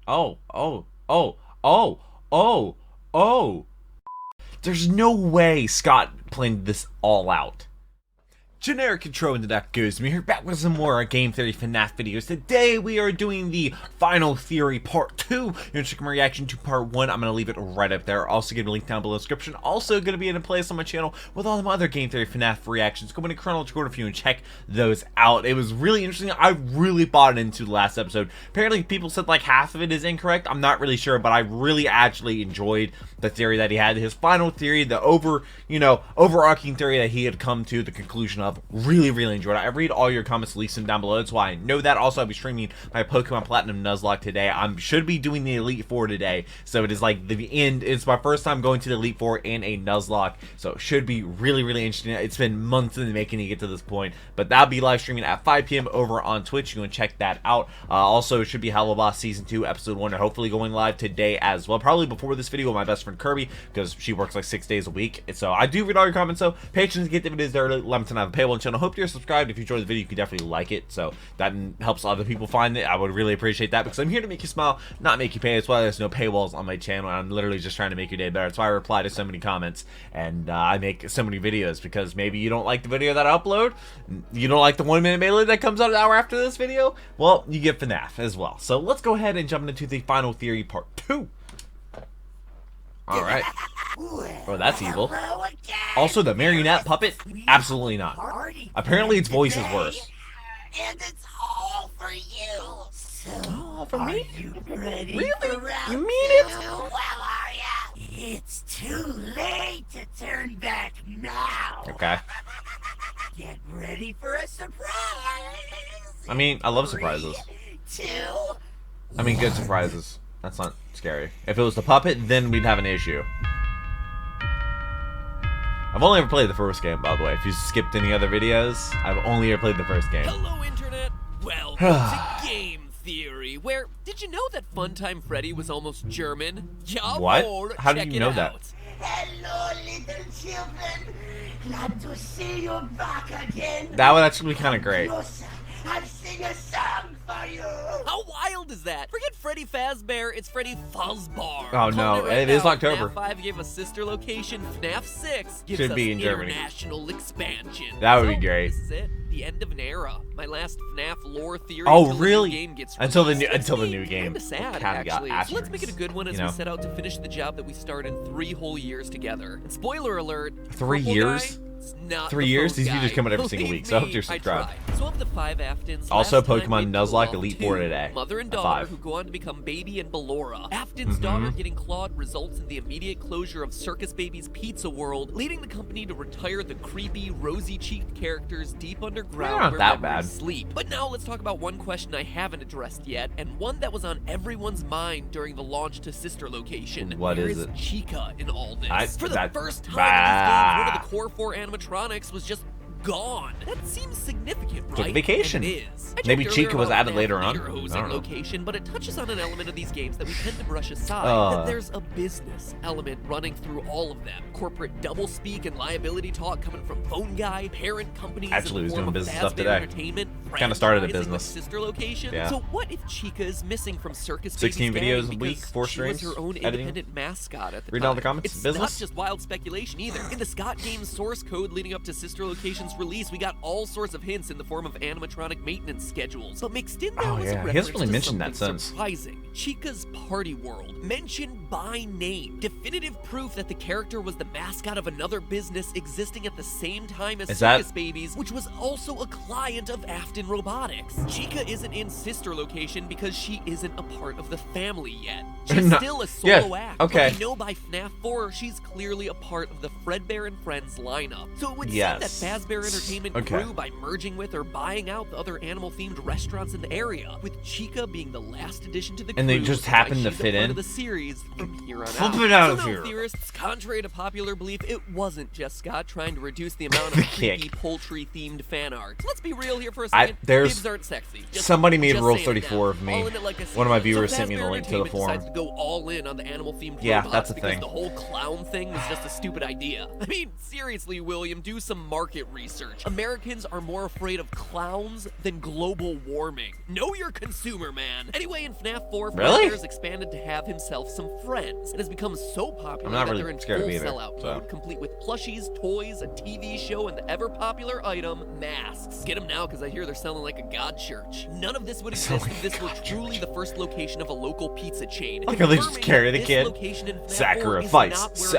Oh, oh, oh, oh, oh, oh. There's no way Scott planned this all out. Generic intro into that goes me here, back with some more game theory FNAF videos. Today we are doing the final theory part 2. You're gonna check my reaction to part 1. I'm gonna leave it right up there. Also gonna link down below in the description. Also gonna be in a playlist on my channel with all the other game theory FNAF reactions. Go into chronological order for you and check those out. It was really interesting. I really bought into the last episode. Apparently people said like half of it is incorrect. I'm not really sure, but I really actually enjoyed the theory that he had. His final theory, the overarching theory that he had come to the conclusion of. Really enjoyed it. I read all your comments, leave them down below. That's why I know that. Also, I'll be streaming my Pokemon Platinum Nuzlocke today. I should be doing the Elite Four today, so it is like the end. It's my first time going to the Elite Four and a Nuzlocke, so it should be really interesting. It's been months in the making to get to this point, but that'll be live streaming at 5 p.m. over on Twitch. You can check that out. Also, it should be Hello Boss Season 2, Episode 1, and hopefully going live today as well. Probably before this video with my best friend Kirby, because she works like 6 days a week. So I do read all your comments, so patrons to get the videos there. Let me know I have a paywall channel. Hope you're subscribed. If you enjoyed the video, you can definitely like it, so that helps other people find it. I would really appreciate that, because I'm here to make you smile, not make you pay. That's why there's no paywalls on my channel. I'm literally just trying to make your day better. That's why I reply to so many comments, and I make so many videos, because maybe you don't like the video that I upload, you don't like the 1 minute melee that comes out an hour after this video, well, you get FNAF as well. So let's go ahead and jump into the final theory part 2. Alright. Oh, that's evil. Also, the marionette puppet? Absolutely not. Apparently, its voice is worse. And it's all for you. So, all for me? You ready? Really? You mean it? Well, are ya? It's too late to turn back now. Okay. Get ready for a surprise. I mean, I love surprises. 3, 2. I mean, good surprises. That's not scary. If it was the puppet, then we'd have an issue. I've only ever played the first game, by the way. If you skipped any other videos, I've only ever played the first game. Hello, Internet. Welcome to Game Theory, where did you know that Funtime Freddy was almost German? What? How do you know that? Hello, little children. Glad to see you back again. That would actually be kind of great. I'll sing a song for you. How wild is that? Forget Freddy Fazbear, it's Freddy Fuzzbar. Oh no, it is October. FNAF 5 gave a sister location, FNAF 6 gives Should us be in Germany. international expansion. That would be great. This is it, the end of an era. My last FNAF lore theory. Oh until really? The new game gets until the released. new game. Kinda sad, actually. So let's make it a good one as we set out to finish the job that we started 3 whole years together. And spoiler alert, 3 years? Not 3 years? These videos come out every single week, so I hope you're subscribed. So of the 5 Aftons, Also, last time Pokemon we Nuzlocke pulled Elite off 4 2, today. Mother and At daughter 5. who go on to become Baby and Ballora. Afton's daughter getting clawed results in the immediate closure of Circus Baby's Pizza World, leading the company to retire the creepy, rosy-cheeked characters deep underground Not where that memories bad. sleep. But now let's talk about one question I haven't addressed yet, and one that was on everyone's mind during the launch to Sister Location. What Where is it? Chica in all this? For the first time in these games, one of the core 4 animatronics was just gone. That seems significant, right? Took a vacation. And it is. Maybe Chica was added later on. I don't know. Location, but it touches on an element of these games that we tend to brush aside. That there's a business element running through all of them. Corporate doublespeak and liability talk coming from Phone Guy, parent companies. Actually, was doing business stuff today. Entertainment, kind of started a franchising business. with Sister Location. Yeah. So what if Chica is missing from Circus 16 Baby's videos gang a week, because 4 she was streams, her own editing. independent mascot at the Reading time? all the comments, It's business? not just wild speculation either. In the Scott Games source code leading up to Sister Location's release, we got all sorts of hints in the form of animatronic maintenance schedules. But mixed in there was a He reference hasn't really to mentioned that something since. surprising. Chica's Party World, mentioned by name. Definitive proof that the character was the mascot of another business existing at the same time as Circus Babies, which was also a client of Afton Robotics. Chica isn't in Sister Location because she isn't a part of the family yet. She's still a solo act. Okay. But we know by FNAF 4 she's clearly a part of the Fredbear and Friends lineup. So it would seem that Fazbear Entertainment grew by merging with or buying out the other animal-themed restaurants in the area, with Chica being the last addition to the crew. And they just happened to fit in? Of the series from here on Flip out. it out of So no, here. theorists, contrary to popular belief, it wasn't just Scott trying to reduce the amount of creepy poultry-themed fan art. Let's be real here for a second. Bibs aren't sexy. Somebody made Rule 34 of me. Like one of my viewers sent me the link to the forum. Decides to go all in on the animal-themed Yeah, that's a because thing. the whole clown thing was just a stupid idea. I mean, seriously, William, do some market research. research. Americans are more afraid of clowns than global warming. Know your consumer, man. Anyway, in FNAF 4, Fredbear's expanded to have himself some friends and has become so popular that they're in full sellout mode, complete with plushies, toys, a TV show, and the ever-popular item, masks. Get them now, because I hear they're selling like a god church. None of this would exist if this were truly the first location of a local pizza chain. Like how they just carry the kid. Sacrifice.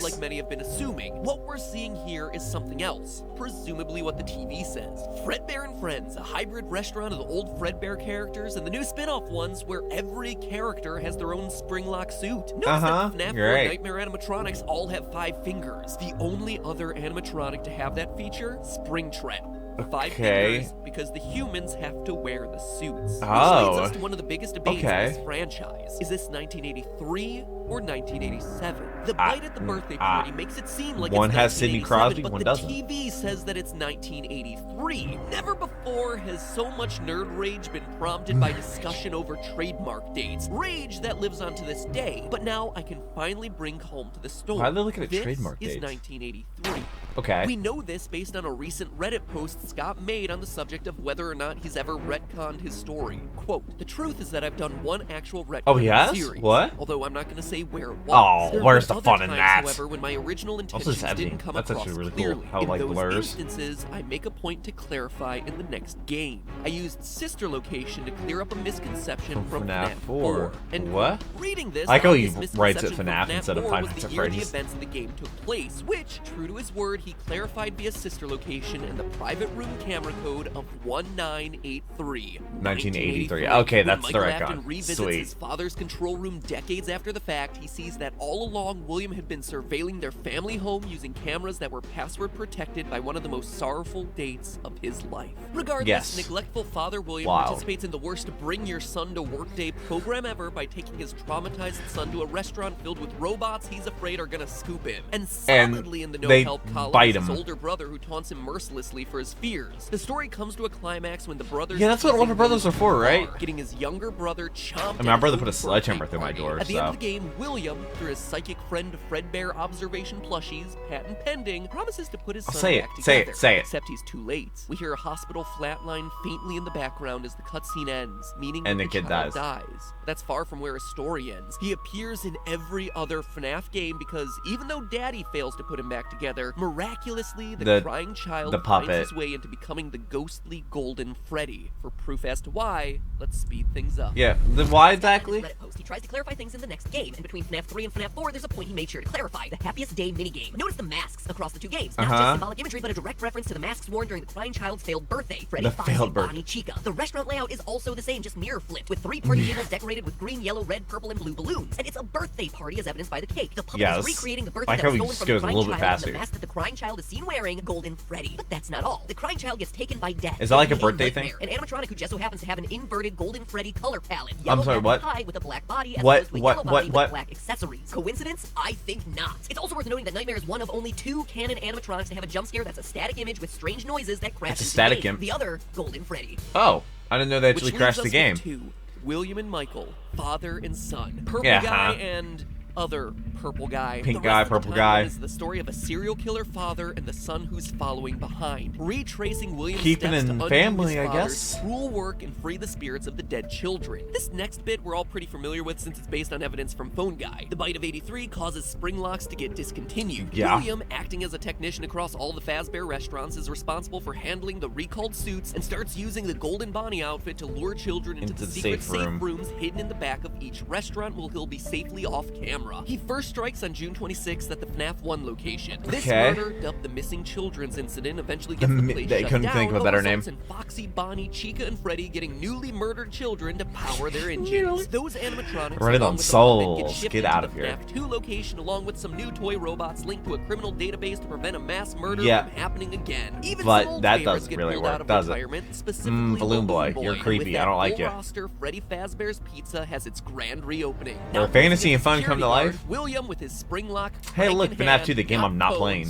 Like many have been assuming. What we're seeing here is something else. Presumably what the TV says. Fredbear and Friends, a hybrid restaurant of the old Fredbear characters and the new spin-off ones where every character has their own Springlock suit. Notice that the FNAF 4 Nightmare animatronics all have 5 fingers. The only other animatronic to have that feature, Springtrap. 5 fingers because the humans have to wear the suits. Which leads us to one of the biggest debates in this franchise. Is this 1983 or 1987? The bite at the birthday party makes it seem like one it's has Sidney Crosby, but one the doesn't. TV says that it's 1983. Never before has so much nerd rage been prompted by discussion over trademark dates. Rage that lives on to this day. But now I can finally bring home to the story. Why are they looking at trademark dates? This is 1983. Okay. We know this based on a recent Reddit post Scott made on the subject of whether or not he's ever retconned his story. Quote, "The truth is that I've done one actual retcon he has? series. What? Although I'm not going to say where it was. Oh, where's the fun in that? However, when my original intentions didn't come That's across actually really clearly. cool. How In like those blurs. instances, I make a point to clarify in the next game. I used sister location to clear up a misconception from FNAF 4. And what? Reading this, I like how he obvious writes it misconception FNAF from instead of 4 Five was Nights the at year the Freddy's. events of the game took place, which, true to his word, he clarified via sister location and the private room camera code of 1983. 1983. Okay, that's the Michael retcon. Afton revisits Sweet. his father's control room decades after the fact, he sees that all along William had been surveilling their family home using cameras that were password protected by one of the most sorrowful dates of his life. Regardless, neglectful father William participates in the worst Bring Your Son to Work Day program ever by taking his traumatized son to a restaurant filled with robots he's afraid are gonna scoop him. And solidly in the no-help column is his older brother who taunts him mercilessly for his fears. The story comes to a climax when the brothers... Yeah, that's what older brothers are for, right? Getting his younger brother chomped. I mean, my brother put a sledgehammer through my door, At the end of the game, William, through his psychic friend Fredbear observation plushies, patent pending, promises to put his son back together. Say it. Except he's too late. We hear a hospital flatline faintly in the background as the cutscene ends, meaning and the kid child dies. That's far from where his story ends. He appears in every other FNAF game because even though Daddy fails to put him back together, miraculously the crying child finds his way into becoming the ghostly Golden Freddy. For proof as to why, let's speed things up. Yeah, the why exactly? He tries to clarify things in the next game, and between FNAF 3 and FNAF 4, there's a point he made sure to clarify: the Happiest Day minigame. Notice the masks across the two games. Not just symbolic imagery, but a direct reference to the masks worn during the crying child's failed birthday. Freddy, Foxy, Bonnie, Chica. The restaurant layout is also the same, just mirror flipped, with 3 party tables decorated with green, yellow, red, purple, and blue balloons. And it's a birthday party as evidenced by the cake. The puppet is recreating the birthday that was stolen from the crying child, and the mask that the crying child is seen wearing, Golden Freddy. But that's not all. The crying child gets taken by death. Is that like a birthday thing? An animatronic who just so happens to have an inverted Golden Freddy color palette. I'm sorry, what? High with a black body as opposed to a yellow body with black accessories. Coincidence? I think not. It's also worth noting that Nightmare is one of only 2 canon animatronics to have a jump scare that's a static image with strange noises that crash into the game. The other, Golden Freddy. Oh, I didn't know they actually crashed the game. William and Michael, father and son. Purple guy and other purple guy. Pink guy, purple guy. Is the story of a serial killer father and the son who's following behind, retracing William's keeping steps in to family, undo his I guess. cruel work and free the spirits of the dead children. This next bit we're all pretty familiar with since it's based on evidence from Phone Guy. The bite of 83 causes spring locks to get discontinued. William, acting as a technician across all the Fazbear restaurants, is responsible for handling the recalled suits and starts using the Golden Bonnie outfit to lure children into the secret safe rooms hidden in the back of each restaurant where he'll be safely off camera. He first strikes on June 26th at the FNAF 1 location. This murder, dubbed the Missing Children's Incident, eventually gets the place they shut couldn't down, think of a better name. In Foxy, Bonnie, Chica, and Freddy getting newly murdered children to power their engines. Those animatronics, Running on souls. Get out of here. FNAF 2 location, along with some new toy robots linked to a criminal database to prevent a mass murder from happening again. Even but some old that favorites doesn't get really pulled out work, of does it? retirement, specifically Balloon Boy, you're creepy. I don't like you. Roster, Freddy Fazbear's Pizza has its grand reopening. Where fantasy and fun come to life. William, with his spring lock. Hey, look, FNAF 2, the game I'm not playing.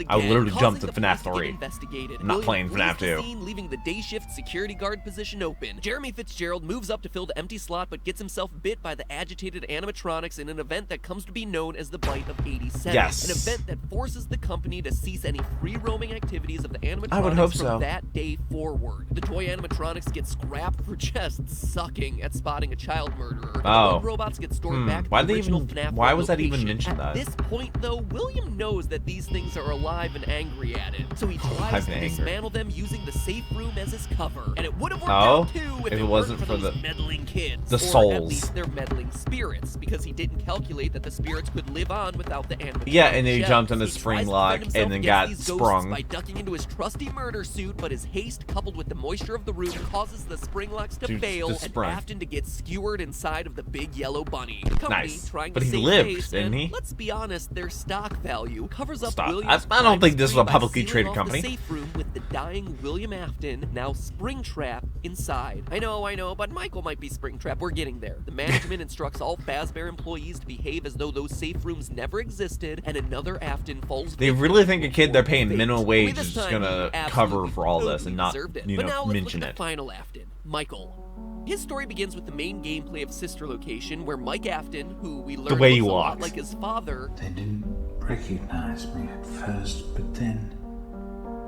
I literally jumped to FNAF 3. I'm not playing FNAF 2. Scene, leaving the day shift security guard position open. Jeremy Fitzgerald moves up to fill the empty slot, but gets himself bit by the agitated animatronics in an event that comes to be known as the Bite of 87. Yes. An event that forces the company to cease any free-roaming activities of the animatronics I would hope so. from that day forward. The toy animatronics get scrapped for just sucking at spotting a child murderer. Oh. The robots get stored back Why at the original even, FNAF why was that even location. mentioned At that? this point, though, William knows that these things are alive and angry at it, so he tries to dismantle them using the safe room as his cover. And it would have worked out too if it wasn't for those meddling kids, the or souls. at least their meddling spirits, because he didn't calculate that the spirits could live on without the animatronic. Yeah, and then he shells. jumped on the He spring tries to lock defend and then himself got against these ghosts sprung. by ducking into his trusty murder suit, but his haste coupled with the moisture of the room causes the spring locks to fail and Afton to get skewered inside of the big yellow bunny. The company, trying But to he save lived, face, didn't and he? let's be honest, their stock value covers up Stock. William's I don't think this is a crime spree publicly by traded sealing off company. the safe room with the dying William Afton, now Springtrap, inside. I know, but Michael might be Springtrap. We're getting there. The management instructs all Fazbear employees to behave as though those safe rooms never existed, and another Afton falls. They really think a kid they're paying minimum Only wage this is time gonna he cover for all absolutely this and not, deserved it. you But now know, let's mention look at it. the final Afton, Michael. His story begins with the main gameplay of Sister Location, where Mike Afton, who we learn way he looks a lot walks. like his father, They didn't recognize me at first, but then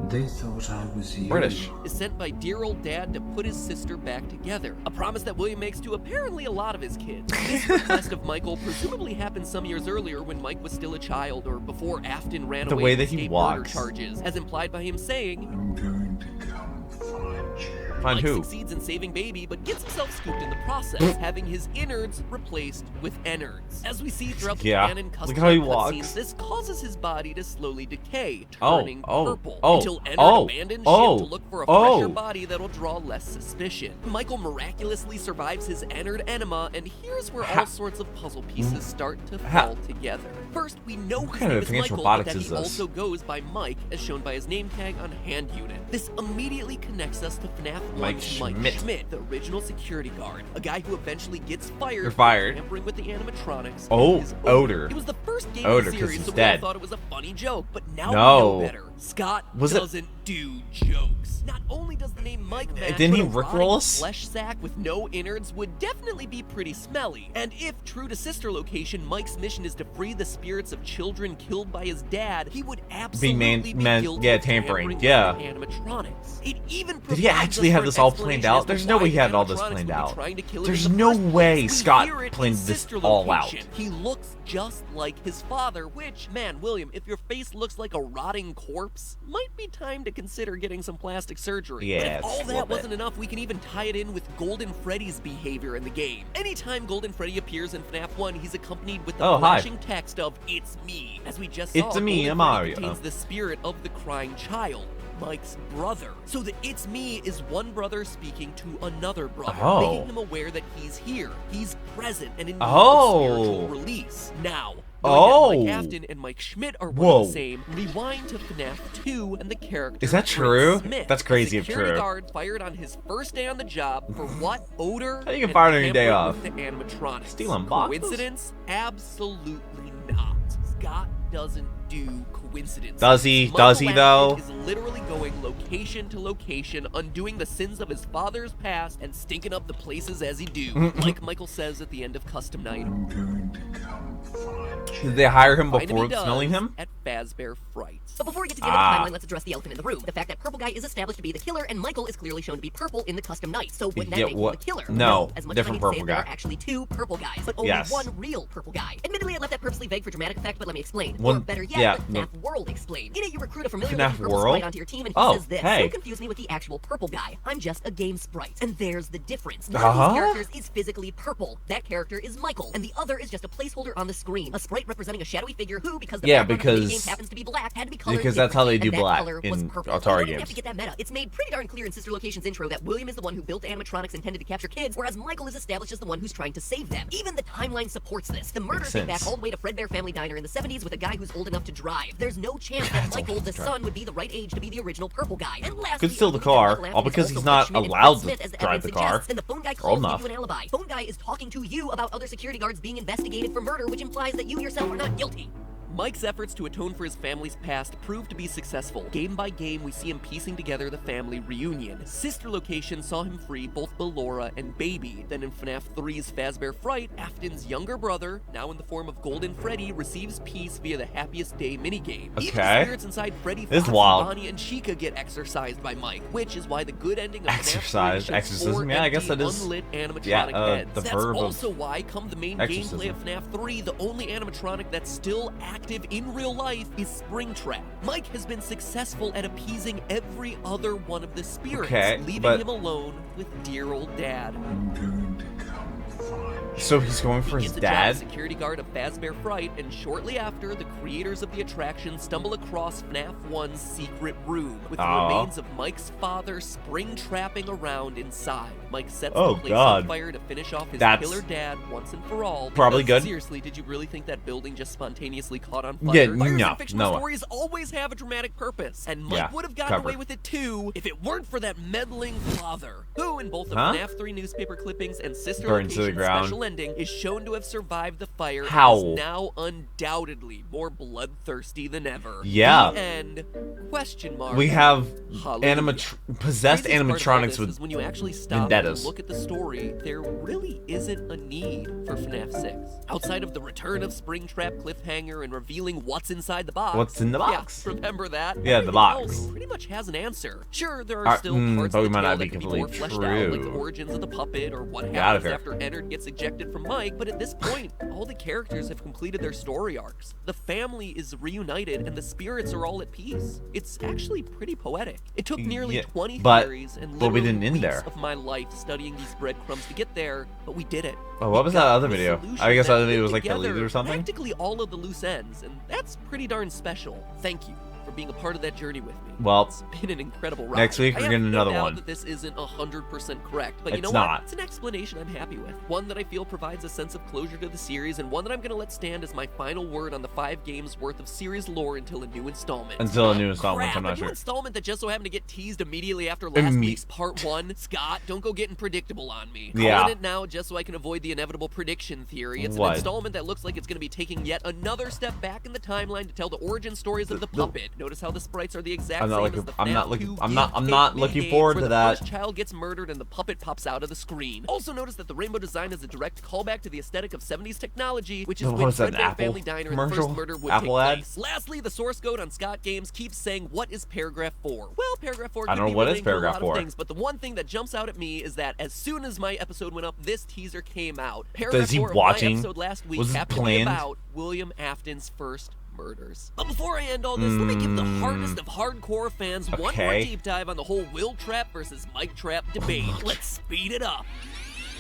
they thought I was you. British. is sent by dear old dad to put his sister back together. A promise that William makes to apparently a lot of his kids. This request of Michael presumably happened some years earlier when Mike was still a child, or before Afton ran The away way to that he escape murder walks. charges, as implied by him saying, I'm going to come find you. Find Mike who? succeeds in saving Baby, but gets himself scooped in the process, having his innards replaced with innards. As we see throughout the canon Look custom how he cutscenes, walks. this causes his body to slowly decay, Oh, turning oh, purple, oh, until Ennard oh, abandons oh, ship to look for a oh. fresher body that'll draw less suspicion. Michael miraculously survives his Ennard enema, and here's where all sorts of puzzle pieces start to fall together. First, we know his kind name of is advanced Michael, but robotics that is he this? also goes by Mike, as shown by his name tag on hand unit. This immediately connects us to FNAF 1's Mike Schmidt, the original security guard, a guy who eventually gets fired. You're fired. For tampering with the animatronics. Oh, His odor. It was the first game Odor, in the 'cause series, he's so we dead. all thought it was a funny joke, but now No. we know better. Scott Was it- doesn't do jokes. Not only does the name Mike match, Didn't he but a rickroll rotting us? flesh sack with no innards would definitely be pretty smelly. And if, true to Sister Location, Mike's mission is to free the spirits of children killed by his dad, he would absolutely be guilty of tampering, with yeah. the animatronics. It even Did he provides actually us have for this an all planned explanation out? as to There's no way why he had all this animatronics planned would be out. trying to kill him There's in the no first way place. We Scott hear it planned in this Sister all out. Location. He looks just like his father, which, man, William, if your face looks like a rotting corpse, might be time to consider getting some plastic surgery. Yeah, But if all a that little bit. wasn't enough, we can even tie it in with Golden Freddy's behavior in the game. Anytime Golden Freddy appears in FNAF 1, he's accompanied with the Oh, hi. flashing text of "It's me." As we just It's saw, me, Golden I'm Freddy Mario. contains the spirit of the crying child, Mike's brother. So the "It's me" is one brother speaking to another brother, Oh. making him aware that he's here, he's present, and in need Oh. of spiritual release. Now, Oh. knowing that Mike Afton and Mike Schmidt are one Whoa. of the same, rewind to FNAF 2 and the character Is that Prince true? Smith, That's crazy a if security true. guard fired on his first day on the job for what? Odor? How you get and fired on your day tampering off? with the animatronics. Stealing boxes? Coincidence? Absolutely not. Scott doesn't do coincidence. Does he? Michael Does he, Afton though? Is literally going location to location, undoing the sins of his father's past and stinking up the places as he do, like Michael says at the end of Custom Night. I'm going to come find you. Did they hire him Find him before he does smelling him? at Fazbear Frights. But before we get to the end of the timeline, let's address the elephant in the room. The fact that Purple Guy is established to be the killer, and Michael is clearly shown to be purple in the custom night. So wouldn't that Yeah, make him what? the killer? No, As much different as I need to say purple it, there guy. are actually two purple guys, but only Yes. one real purple guy. Admittedly, I left that purposely vague for dramatic effect, but let me explain. One- Or better yet, yeah, let no. FNAF World explain. In it, you recruit a familiar FNAF looking purple World? sprite onto your team, and he Oh, says this. hey. Don't confuse me with the actual purple guy. I'm just a game sprite. And there's the difference. One Uh-huh. of these characters is physically purple. That character is Michael. And the other is just a placeholder on the screen. A sprite representing a shadowy figure who, because the Yeah, background of the because- game happens to be black, had to be colored because that's how they do and that black color was in purple. Atari You don't even games. have to get that meta. It's made pretty darn clear in Sister Location's intro that William is the one who built animatronics intended to capture kids, whereas Michael is established as the one who's trying to save them. Even the timeline supports this. The murders date back sense. all the way to Fredbear Family Diner in the 70s with a guy who's old enough to drive. There's no chance that That's Michael, old the enough to drive. son, would be the right age to be the original purple guy. And lastly, Could steal the if car, Michael Afton all is because also he's not Mike Schmidt and allowed Fred Smith, to as the drive evidence the car. suggests, then the phone guy Old calls to enough. give you an alibi. Phone guy is talking to you about other security guards being investigated for murder, which which implies that you yourself are not guilty. Mike's efforts to atone for his family's past prove to be successful. Game by game, we see him piecing together the family reunion. Sister Location saw him free both Ballora and Baby. Then in FNAF 3's Fazbear Fright, Afton's younger brother, now in the form of Golden Freddy, receives peace via the Happiest Day minigame. Okay. Even the spirits inside Freddy, This is Foxy, wild. Bonnie, and Chica get exorcised by Mike, which is why the good ending of Exorcised. FNAF 3 shows Exorcism? 4 Yeah, I guess empty, that is- unlit animatronic yeah, heads. the That's verb of also why, come the main exorcism. gameplay of FNAF 3, the only animatronic that's still active in real life is Springtrap. Mike has been successful at appeasing every other one of the spirits, leaving him alone with dear old dad. I'm going to come find you. So he's going for He his gets a job as dad? security guard of Fazbear Fright, and shortly after, the creators of the attraction stumble across FNAF 1's secret room, with the remains of Mike's father spring-trapping around inside. Mike sets the place on fire to finish off his killer dad once and for all. Probably good. Seriously, did you really think that building just spontaneously caught on fire? Yeah, Fires no, in fictional no. stories always have a dramatic purpose, and Mike would have gotten away with it too if it weren't for that meddling father, who in both the FNAF 3 newspaper clippings and Sister Burns to the Location's ground. special ending is shown to have survived the fire How? and is now undoubtedly more bloodthirsty than ever. Yeah. The end. Question mark. We have Hallelujah. possessed Craziest part of all animatronics this with is when you actually stop vendettas. and look at the story, there really isn't a need for FNAF 6. Outside of the return of Springtrap cliffhanger and revealing what's inside the box. What's in the box? Yeah, remember that? Yeah, the Everything box. else pretty much has an answer. Sure, there are still parts but of we the might tale not be that can be more completely fleshed out, like the true. origins of the puppet or what Get out of happens here. after Ennard gets ejected from Mike, but at this point, all the characters have completed their story arcs. The family is reunited and the spirits are all at peace. It's actually pretty poetic. It took nearly 20 theories and but we literally didn't end weeks there. of my life studying these breadcrumbs to get there, but we did it. Oh, what was that other video? I guess that other video was like the together lead or something? Practically all of the loose ends, and that's pretty darn special. Thank you for being a part of that journey with me. Well, It's been an incredible ride. next week we're I have getting no another doubt one. that this isn't 100% correct, but you It's know not. what? It's an explanation I'm happy with. One that I feel provides a sense of closure to the series, and one that I'm going to let stand as my final word on the 5 games worth of series lore until a new installment. Until a new installment, Crap, I'm not a new sure. installment that just so happened to get teased immediately after last week's part 1. Scott, don't go getting predictable on me. Yeah. Calling it now just so I can avoid the inevitable prediction theory. It's an installment that looks like it's going to be taking yet another step back in the timeline to tell the origin stories of the puppet. Notice how the sprites are the exact same as the I'm not FNAF looking 2 I'm not Give looking minigame forward where to the that. first child gets murdered and the puppet pops out of the screen. Also notice that the rainbow design is a direct callback to the aesthetic of 70s technology, which is What when was that, an Fredbear Apple Family Diner and the commercial? first murder would Apple take ad? place. Lastly, the source code on Scott Games keeps saying, what is paragraph 4? Well, paragraph 4 I could don't be know what is relating to a paragraph lot 4. of things, but the one thing that jumps out at me is that as soon as my episode went up, this teaser came out. Paragraph Is he 4 of watching? my episode last week Was this happened to be planned? about William Afton's first murders. But before I end all this, let me give the hardest of hardcore fans one more Okay. deep dive on the whole Will Trap versus Mike Trap debate. Let's speed it up.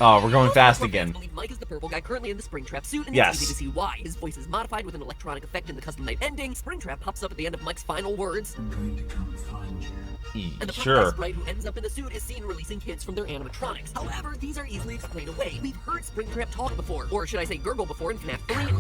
Oh, we're going fast Hardcore again. fans believe Mike is the purple guy currently in the Springtrap suit, and Yes. it's easy to see why. His voice is modified with an electronic effect in the custom night ending. Springtrap pops up at the end of Mike's final words, I'm going to come find you. and the pop Sure. sprite who ends up in the suit is seen releasing kids from their animatronics. However, these are easily explained away. We've heard Springtrap talk before, or should I say gurgle before in FNAF 3.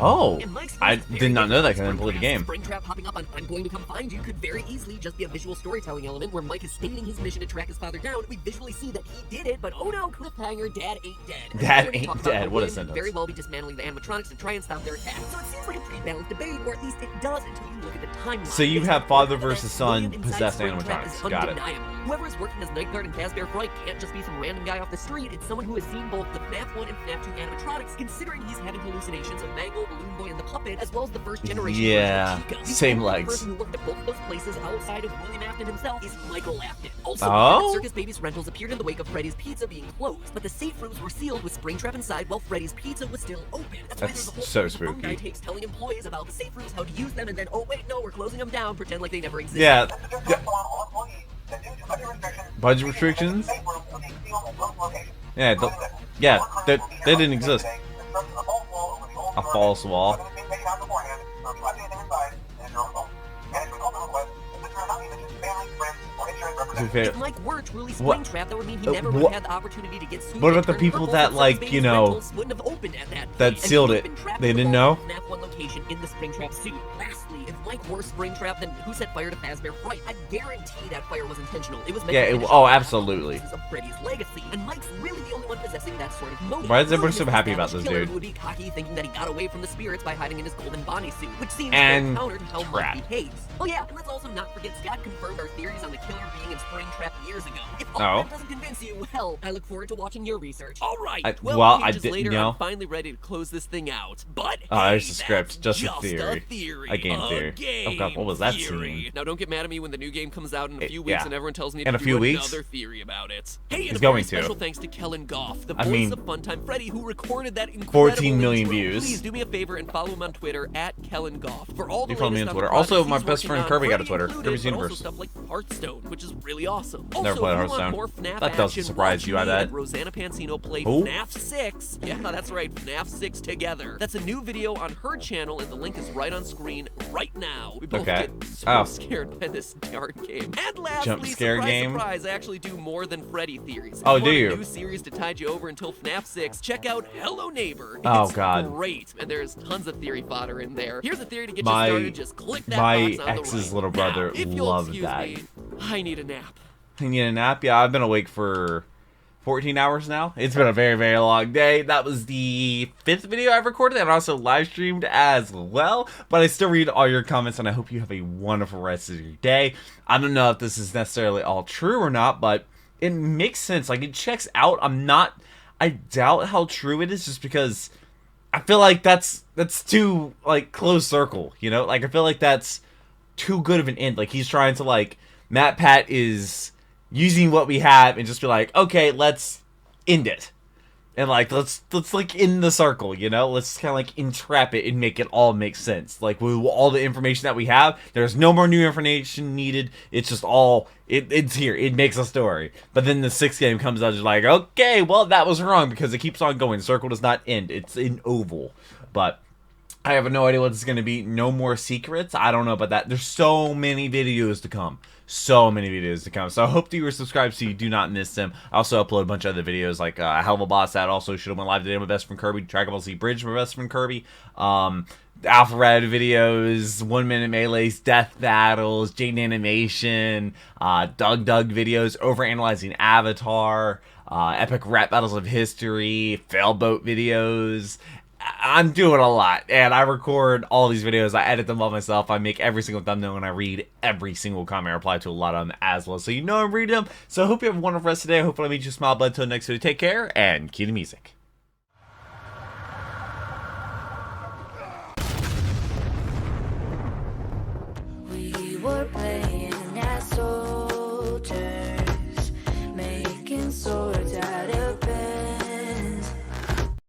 Oh, And Mike's I voice is did not very know that different because I didn't play the game. Springtrap popping up on I'm going to come find you could very easily just be a visual storytelling element where Mike is stating his mission to track his father down. We visually see that he did it, but oh no, cliffhanger, Dad ain't dead. And Dad we're gonna ain't talk about dead. how What a William sentence. could very well be dismantling the animatronics to try and stop their attack. So it seems like a pretty balanced debate, or at least it does until you look at the timeline. So you Based have on father all of versus that, son William inside possessed Springtrap animatronics. is Got it. undeniable. Whoever is working as night guard in Fazbear Fright can't just be some random guy off the street. It's someone who has seen both the FNAF 1 and FNAF 2 animatronics, considering he's having hallucinations of Mangle, Balloon Boy, and the puppet, as well as the first generation Yeah, version of Chica. The same only legs. person who worked at both of those places outside of William Afton himself is Michael Afton. Also, Oh? Circus Baby's rentals appeared in the wake of Freddy's Pizza being closed, but the safe rooms were sealed with Springtrap inside while Freddy's Pizza was still open. That's why That's there's a whole so series of phone guy spooky. takes telling employees about the safe rooms, how to use them, and then, oh wait, no, we're closing them down, pretend like they never existed. Yeah. Budget restrictions? Yeah, they didn't exist. A false wall. If Mike were truly What- Springtrap, that would mean he never would what- have had the opportunity to get sued. what and about the turn people purple, that, so like, Circus you Baby's know, rentals wouldn't have opened at that point, that and he sealed would it. have been trapped They in the didn't vault know? of FNAF 1 location in the Springtrap suit. Lastly, if like worse Springtrap than Who Set Fire to Fazbear Fright. I guarantee that fire was intentional. It was meant Yeah, to finish oh, off absolutely. pieces of Freddy's legacy, and Mike's really the only one possessing that sort of motive. Why is everyone so happy about this Killer dude? Who would be cocky, thinking that he got away from the spirits by hiding in his golden Bonnie suit, which seems And counter to how crap. Mike behaves. Oh yeah, and let's also not forget Scott confirmed our theories on the killer being in Springtrap years ago. If all Oh. that doesn't convince you, well, I look forward to watching your research. All right, I 12 pages didn't later, know. I'm finally ready to close this thing out. But Oh, hey, there's the script, that's just a theory. A game theory. Oh god, what was that scene? Now, don't get mad at me when the new game comes out in a few Yeah. weeks and everyone tells me In to a do few another weeks? theory about it. Hey, He's and a going very to. special thanks to Kellen Goff, the I voice mean, of Funtime Freddy, who recorded that incredible 14 million intro. views. Please do me a favor and follow him on Twitter at Kellen Goff for all the You follow me latest on the Twitter. Also, projects my he's best friend working on, Kirby got a Freddy Twitter. included, Kirby's but also Universe. stuff like Hearthstone, which is really awesome. Never Also, played if you want Hearthstone. more FNAF That doesn't action, surprise watch you, I me bet. and Rosanna Pansino play Who? FNAF 6. Yeah, that's right, FNAF 6 together. That's a new video on her channel, and the link is right on screen right now. We both Okay. get so Oh. scared by this dark game. And lastly, Jump scare surprise, game? surprise, I actually do more than Freddy theories. If Oh, you do want you? a new series to tide you over until FNAF 6, check out Hello Neighbor. Oh, It's God. great, and there's tons of theory fodder in there. Here's a theory to get My- you started. Just click that my box on the ex's right. little brother Now, if you'll loved excuse that. me, I need a nap. You need a nap? Yeah, I've been awake for 14 hours now. It's been a very, very long day. That was the 5th video I've recorded and also live streamed as well. But I still read all your comments and I hope you have a wonderful rest of your day. I don't know if this is necessarily all true or not, but it makes sense. Like, it checks out. I doubt how true it is just because I feel like that's too, like, close circle, you know? Like, I feel like that's too good of an end. Like, he's trying to, like, Matt Pat is using what we have and just be like, okay, let's end it. And, like, let's like, end the circle, you know? Let's kind of, like, entrap it and make it all make sense. Like, with all the information that we have, there's no more new information needed. It's just all, it's here. It makes a story. But then the 6th game comes out, just like, okay, well, that was wrong because it keeps on going. The circle does not end. It's an oval. But I have no idea what it's going to be. No more secrets. I don't know about that. There's so many videos to come. So many videos to come. So I hope that you are subscribed so you do not miss them. I also upload a bunch of other videos like a Hell of a Boss that also should have went live today. My best friend Kirby. Dragon Ball Z Bridge, my best friend Kirby. Alpha Red videos, 1 Minute Melees, Death Battles, Jane Animation, Doug videos, Overanalyzing Avatar, Epic Rap Battles of History, Failboat videos. I'm doing a lot, and I record all these videos, I edit them all myself, I make every single thumbnail, and I read every single comment, I reply to a lot of them as well, so you know I'm reading them. So I hope you have a wonderful rest of the day, hopefully I made you smile, but until next video, take care, and cue the music. We were playing